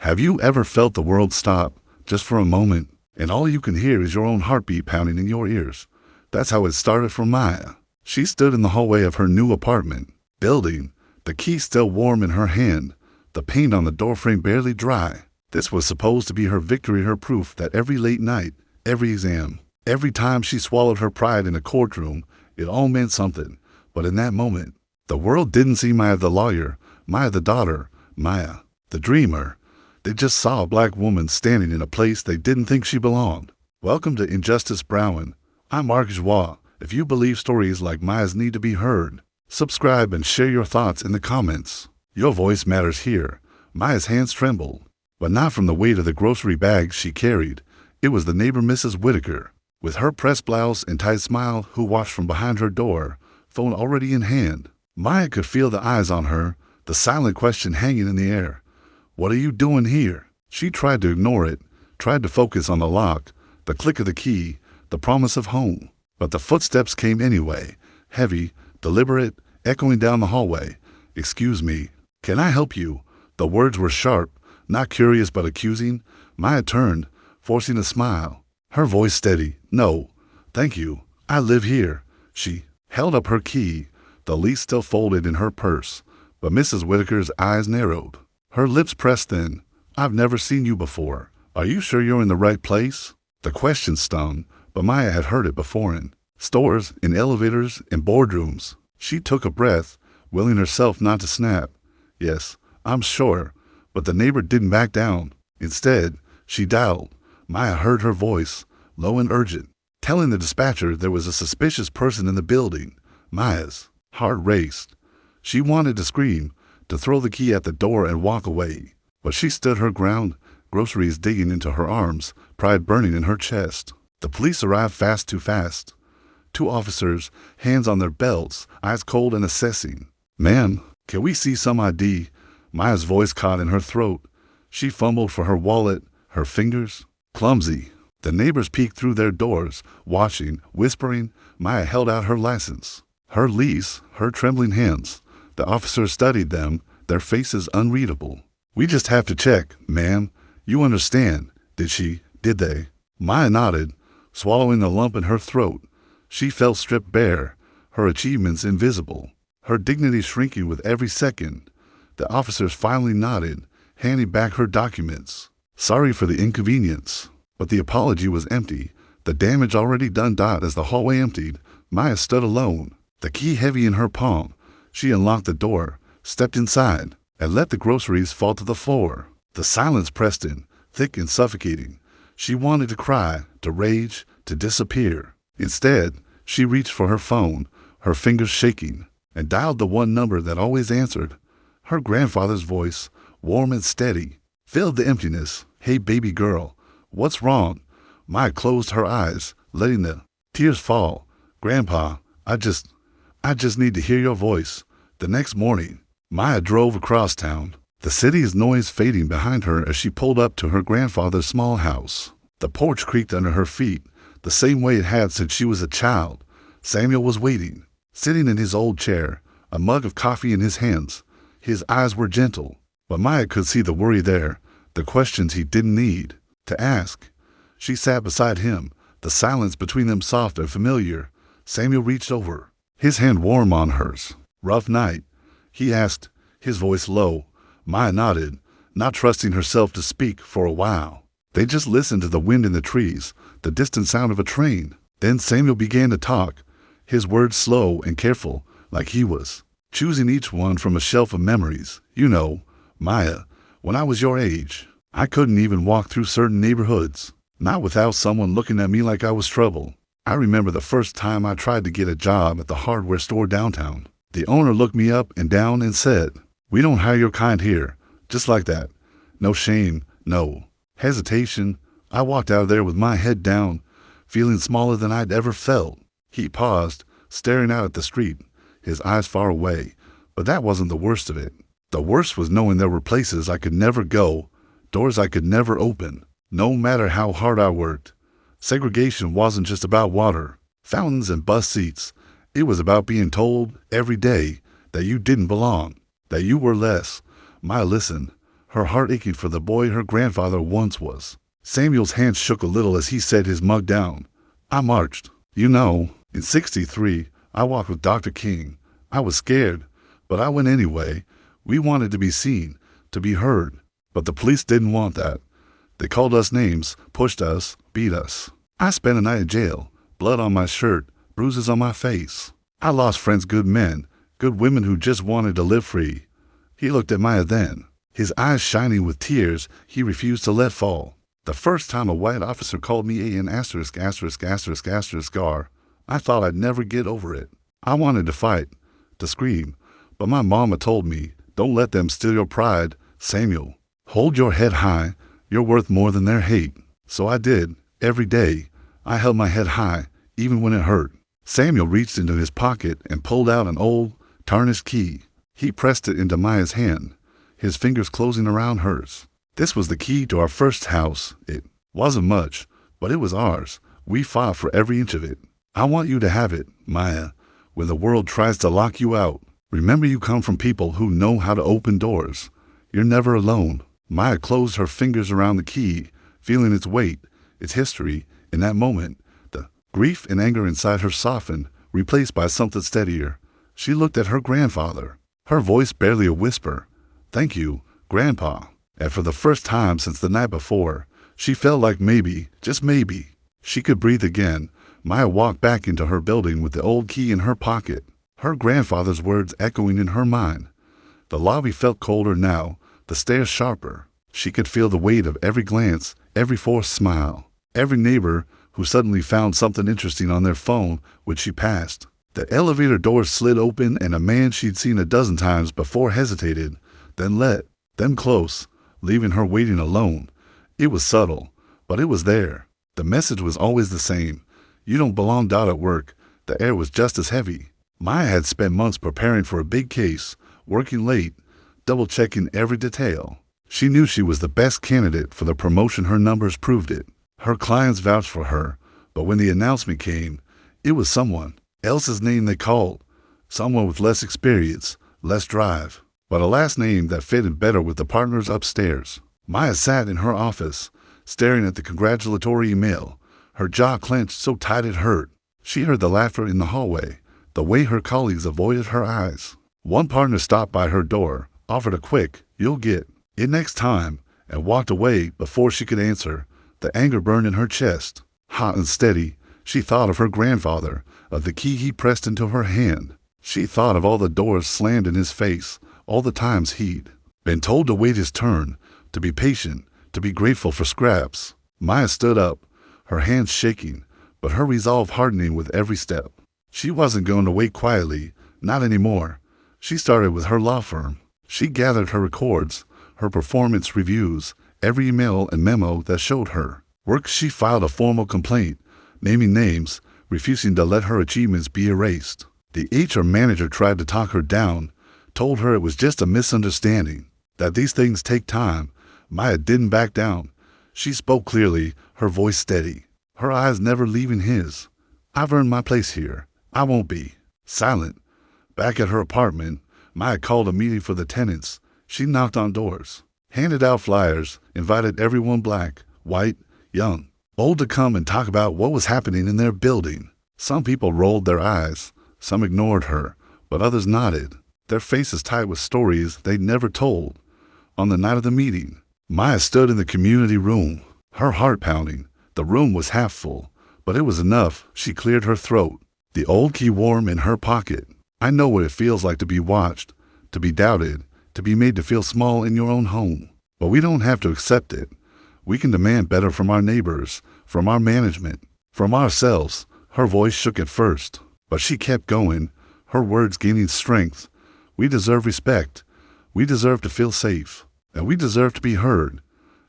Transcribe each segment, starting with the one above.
Have you ever felt the world stop just for a moment, and all you can hear is your own heartbeat pounding in your ears? That's how it started for Maya. She stood in the hallway of her new apartment building, the key still warm in her hand, the paint on the doorframe barely dry. This was supposed to be her victory, her proof that every late night, every exam, every time she swallowed her pride in a courtroom, it all meant something. But in that moment, the world didn't see Maya the lawyer, Maya the daughter, Maya the dreamer. They just saw a black woman standing in a place they didn't think she belonged. Welcome to Injustice Browning. I'm Mark Joie. If you believe stories like Maya's need to be heard, subscribe and share your thoughts in the comments. Your voice matters here. Maya's hands trembled, but not from the weight of the grocery bags she carried. It was the neighbor Mrs. Whitaker, with her pressed blouse and tight smile, who watched from behind her door, phone already in hand. Maya could feel the eyes on her, the silent question hanging in the air. What are you doing here? She tried to ignore it, tried to focus on the lock, the click of the key, the promise of home. But the footsteps came anyway, heavy, deliberate, echoing down the hallway. "Excuse me, can I help you?" The words were sharp, not curious but accusing. Maya turned, forcing a smile, her voice steady. "No, thank you. I live here." She held up her key, the lease still folded in her purse, but Mrs. Whitaker's eyes narrowed. Her lips pressed thin. "I've never seen you before. Are you sure you're in the right place?" The question stung, but Maya had heard it before in stores, in elevators, in boardrooms. She took a breath, willing herself not to snap. "Yes, I'm sure." But the neighbor didn't back down. Instead, she dialed. Maya heard her voice, low and urgent, telling the dispatcher there was a suspicious person in the building. Maya's heart raced. She wanted to scream, to throw the key at the door and walk away. But she stood her ground, groceries digging into her arms, pride burning in her chest. The police arrived fast, too fast. 2 officers, hands on their belts, eyes cold and assessing. "Ma'am, can we see some ID?" Maya's voice caught in her throat. She fumbled for her wallet, her fingers clumsy. The neighbors peeked through their doors, watching, whispering. Maya held out her license, her lease, her trembling hands. The officers studied them, their faces unreadable. "We just have to check, ma'am. You understand. Did they?" Maya nodded, swallowing the lump in her throat. She felt stripped bare, her achievements invisible, her dignity shrinking with every second. The officers finally nodded, handing back her documents. "Sorry for the inconvenience." But the apology was empty, the damage already done. As the hallway emptied, Maya stood alone, the key heavy in her palm. She unlocked the door, stepped inside, and let the groceries fall to the floor. The silence pressed in, thick and suffocating. She wanted to cry, to rage, to disappear. Instead, she reached for her phone, her fingers shaking, and dialed the one number that always answered. Her grandfather's voice, warm and steady, filled the emptiness. "Hey, baby girl, what's wrong?" Maya closed her eyes, letting the tears fall. "Grandpa, I just need to hear your voice." The next morning, Maya drove across town, the city's noise fading behind her as she pulled up to her grandfather's small house. The porch creaked under her feet, the same way it had since she was a child. Samuel was waiting, sitting in his old chair, a mug of coffee in his hands. His eyes were gentle, but Maya could see the worry there, the questions he didn't need to ask. She sat beside him, the silence between them soft and familiar. Samuel reached over, his hand warm on hers. "Rough night?" he asked, his voice low. Maya nodded, not trusting herself to speak for a while. They just listened to the wind in the trees, the distant sound of a train. Then Samuel began to talk, his words slow and careful, like he was choosing each one from a shelf of memories. "You know, Maya, when I was your age, I couldn't even walk through certain neighborhoods, not without someone looking at me like I was trouble. I remember the first time I tried to get a job at the hardware store downtown. The owner looked me up and down and said, 'We don't hire your kind here,' just like that. No shame, no hesitation. I walked out of there with my head down, feeling smaller than I'd ever felt." He paused, staring out at the street, his eyes far away. But that wasn't the worst of it. The worst was knowing there were places I could never go, doors I could never open, no matter how hard I worked. Segregation wasn't just about water, fountains, and bus seats. It was about being told every day that you didn't belong, that you were less. Maya listened, her heart aching for the boy her grandfather once was. Samuel's hand shook a little as he set his mug down. I marched. You know, in '63, I walked with Dr. King. I was scared, but I went anyway. We wanted to be seen, to be heard. But the police didn't want that. They called us names, pushed us, beat us. I spent a night in jail, blood on my shirt, bruises on my face. I lost friends, good men, good women who just wanted to live free. He looked at Maya then, his eyes shining with tears he refused to let fall. The first time a white officer called me an asterisk, I thought I'd never get over it. I wanted to fight, to scream, but my mama told me, don't let them steal your pride, Samuel. Hold your head high, you're worth more than their hate. So I did, every day. I held my head high, even when it hurt. Samuel reached into his pocket and pulled out an old, tarnished key. He pressed it into Maya's hand, his fingers closing around hers. This was the key to our first house. It wasn't much, but it was ours. We fought for every inch of it. I want you to have it, Maya. When the world tries to lock you out, remember you come from people who know how to open doors. You're never alone. Maya closed her fingers around the key, feeling its weight, its history. In that moment, the grief and anger inside her softened, replaced by something steadier. She looked at her grandfather, her voice barely a whisper. Thank you, Grandpa. And for the first time since the night before, she felt like maybe, just maybe, she could breathe again. Maya walked back into her building with the old key in her pocket, her grandfather's words echoing in her mind. The lobby felt colder now, the stairs sharper. She could feel the weight of every glance, every forced smile, every neighbor who suddenly found something interesting on their phone which she passed. The elevator doors slid open and a man she'd seen a dozen times before hesitated, then let them close, leaving her waiting alone. It was subtle, but it was there. The message was always the same. You don't belong out at work. The air was just as heavy. Maya had spent months preparing for a big case, working late, double-checking every detail. She knew she was the best candidate for the promotion. Her numbers proved it. Her clients vouched for her, but when the announcement came, it was someone else's name they called, someone with less experience, less drive, but a last name that fitted better with the partners upstairs. Maya sat in her office, staring at the congratulatory email, her jaw clenched so tight it hurt. She heard the laughter in the hallway, the way her colleagues avoided her eyes. One partner stopped by her door, offered a quick, "You'll get it next time," and walked away before she could answer. The anger burned in her chest. Hot and steady, she thought of her grandfather, of the key he pressed into her hand. She thought of all the doors slammed in his face, all the times he'd been told to wait his turn, to be patient, to be grateful for scraps. Maya stood up, her hands shaking, but her resolve hardening with every step. She wasn't going to wait quietly, not anymore. She started with her law firm. She gathered her records, her performance reviews, every email and memo that showed her work. She filed a formal complaint, naming names, refusing to let her achievements be erased. The HR manager tried to talk her down, told her it was just a misunderstanding, that these things take time. Maya didn't back down. She spoke clearly, her voice steady, her eyes never leaving his. I've earned my place here. I won't be silent. Back at her apartment, Maya called a meeting for the tenants. She knocked on doors, handed out flyers, invited everyone black, white, young, old to come and talk about what was happening in their building. Some people rolled their eyes, some ignored her, but others nodded, their faces tight with stories they'd never told. On the night of the meeting, Maya stood in the community room, her heart pounding. The room was half full, but it was enough. She cleared her throat, the old key warm in her pocket. I know what it feels like to be watched, to be doubted, to be made to feel small in your own home. But we don't have to accept it. We can demand better from our neighbors, from our management, from ourselves. Her voice shook at first, but she kept going, her words gaining strength. We deserve respect. We deserve to feel safe. And we deserve to be heard.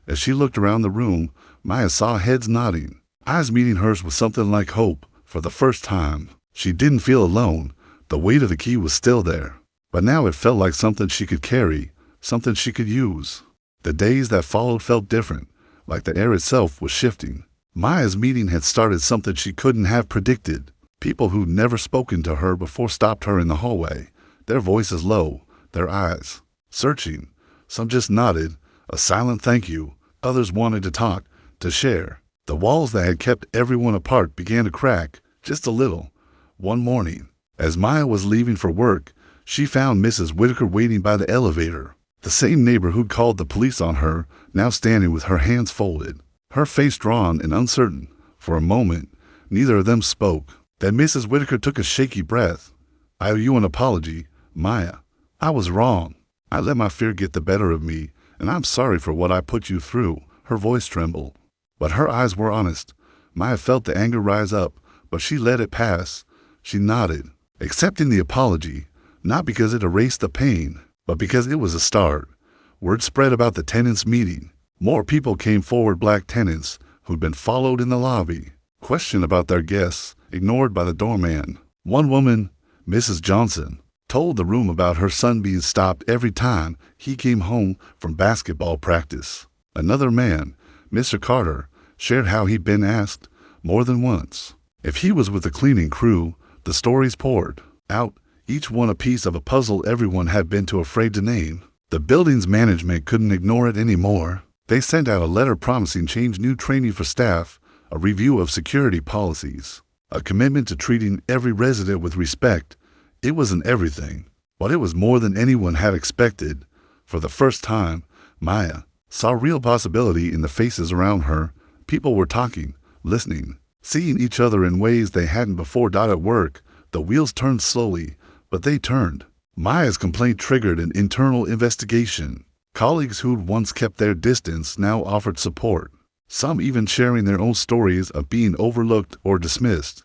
As she looked around the room, Maya saw heads nodding, eyes meeting hers with something like hope. For the first time, she didn't feel alone. The weight of the key was still there, but now it felt like something she could carry, something she could use. The days that followed felt different, like the air itself was shifting. Maya's meeting had started something she couldn't have predicted. People who'd never spoken to her before stopped her in the hallway, their voices low, their eyes searching. Some just nodded, A silent thank you. Others wanted to talk, to share. The walls that had kept everyone apart began to crack, just a little. One morning, as Maya was leaving for work, she found Mrs. Whitaker waiting by the elevator. The same neighbor who'd called the police on her, now standing with her hands folded, her face drawn and uncertain. For a moment, neither of them spoke. Then Mrs. Whitaker took a shaky breath. "I owe you an apology, Maya. I was wrong. I let my fear get the better of me, and I'm sorry for what I put you through." Her voice trembled, but her eyes were honest. Maya felt the anger rise up, but she let it pass. She nodded, accepting the apology, not because it erased the pain, but because it was a start. Word spread about the tenants' meeting. More people came forward, black tenants who'd been followed in the lobby, questioned about their guests, ignored by the doorman. One woman, Mrs. Johnson, told the room about her son being stopped every time he came home from basketball practice. Another man, Mr. Carter, shared how he'd been asked more than once if he was with the cleaning crew. The stories poured out, each one a piece of a puzzle everyone had been too afraid to name. The building's management couldn't ignore it anymore. They sent out a letter promising change, new training for staff, a review of security policies, a commitment to treating every resident with respect. It wasn't everything, but it was more than anyone had expected. For the first time, Maya saw real possibility in the faces around her. People were talking, listening, seeing each other in ways they hadn't before. At work, the wheels turned slowly, but they turned. Maya's complaint triggered an internal investigation. Colleagues who'd once kept their distance now offered support, some even sharing their own stories of being overlooked or dismissed.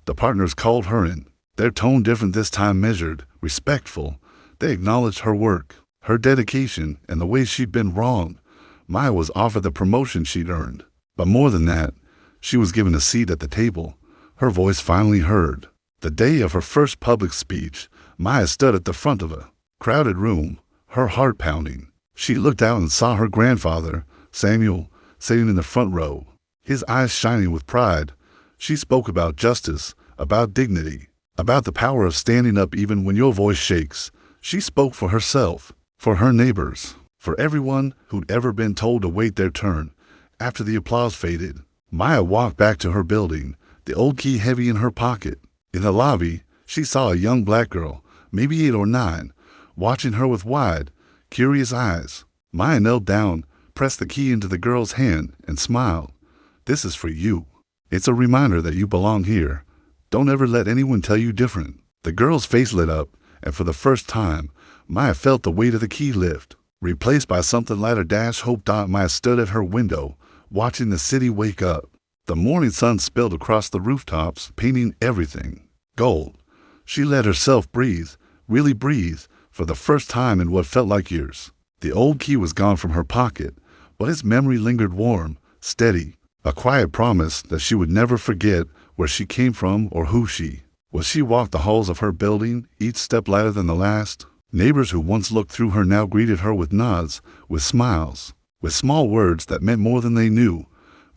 The partners called her in, their tone different this time, measured, respectful. They acknowledged her work, her dedication, and the ways she'd been wrong. Maya was offered the promotion she'd earned, but more than that, she was given a seat at the table, her voice finally heard. The day of her first public speech, Maya stood at the front of a crowded room, her heart pounding. She looked out and saw her grandfather, Samuel, sitting in the front row, his eyes shining with pride. She spoke about justice, about dignity, about the power of standing up even when your voice shakes. She spoke for herself, for her neighbors, for everyone who'd ever been told to wait their turn. After the applause faded, Maya walked back to her building, the old key heavy in her pocket. In the lobby, she saw a young black girl, maybe 8 or 9, watching her with wide, curious eyes. Maya knelt down, pressed the key into the girl's hand, and smiled. "This is for you. It's a reminder that you belong here. Don't ever let anyone tell you different." The girl's face lit up, and for the first time, Maya felt the weight of the key lift, replaced by something lighter. Hope. Maya stood at her window, watching the city wake up. The morning sun spilled across the rooftops, painting everything gold. She let herself breathe, really breathe, for the first time in what felt like years. The old key was gone from her pocket, but its memory lingered warm, steady, a quiet promise that she would never forget where she came from or who she was. She walked the halls of her building, each step lighter than the last. Neighbors who once looked through her now greeted her with nods, with smiles, with small words that meant more than they knew.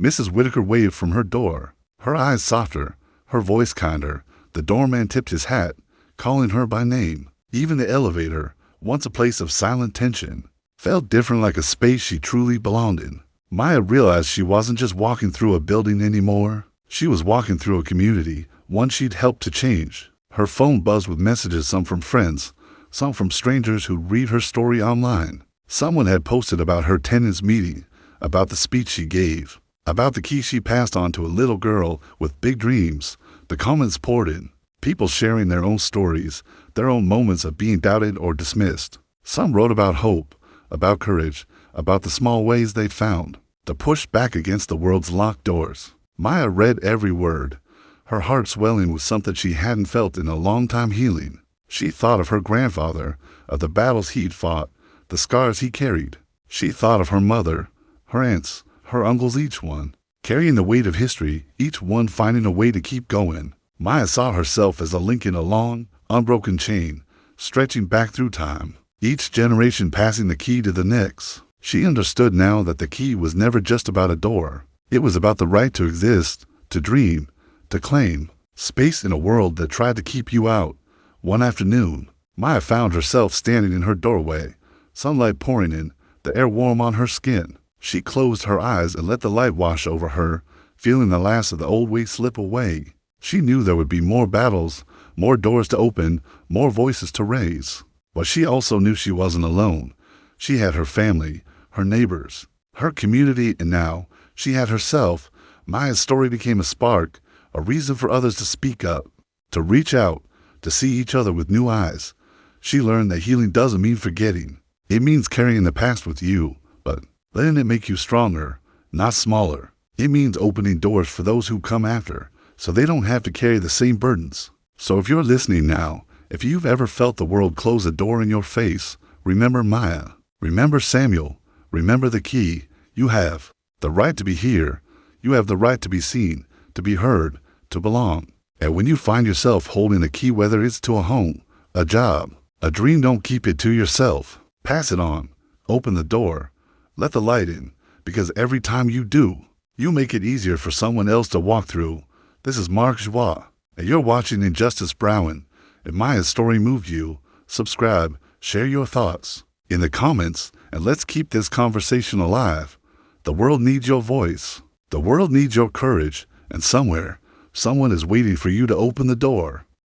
Mrs. Whitaker waved from her door, her eyes softer, her voice kinder. The doorman tipped his hat, calling her by name. Even the elevator, once a place of silent tension, felt different, like a space she truly belonged in. Maya realized she wasn't just walking through a building anymore. She was walking through a community, one she'd helped to change. Her phone buzzed with messages, some from friends, some from strangers who'd read her story online. Someone had posted about her tenants' meeting, about the speech she gave, about the key she passed on to a little girl with big dreams. The comments poured in, people sharing their own stories, their own moments of being doubted or dismissed. Some wrote about hope, about courage, about the small ways they'd found to push back against the world's locked doors. Maya read every word, her heart swelling with something she hadn't felt in a long time, healing. She thought of her grandfather, of the battles he'd fought, the scars he carried. She thought of her mother, her aunts, her uncles, each one carrying the weight of history, each one finding a way to keep going. Maya saw herself as a link in a long, unbroken chain, stretching back through time, each generation passing the key to the next. She understood now that the key was never just about a door. It was about the right to exist, to dream, to claim space in a world that tried to keep you out. One afternoon, Maya found herself standing in her doorway, sunlight pouring in, the air warm on her skin. She closed her eyes and let the light wash over her, feeling the last of the old weight slip away. She knew there would be more battles, more doors to open, more voices to raise. But she also knew she wasn't alone. She had her family, her neighbors, her community, and now she had herself. Maya's story became a spark, a reason for others to speak up, to reach out, to see each other with new eyes. She learned that healing doesn't mean forgetting. It means carrying the past with you, but letting it make you stronger, not smaller. It means opening doors for those who come after, so they don't have to carry the same burdens. So if you're listening now, if you've ever felt the world close a door in your face, remember Maya. Remember Samuel. Remember the key. You have the right to be here. You have the right to be seen, to be heard, to belong. And when you find yourself holding a key, whether it's to a home, a job, a dream, don't keep it to yourself. Pass it on. Open the door. Let the light in, because every time you do, you make it easier for someone else to walk through. This is Mark Joie, and you're watching Injustice Browning. If Maya's story moved you, subscribe, share your thoughts in the comments, and let's keep this conversation alive. The world needs your voice. The world needs your courage, and somewhere, someone is waiting for you to open the door.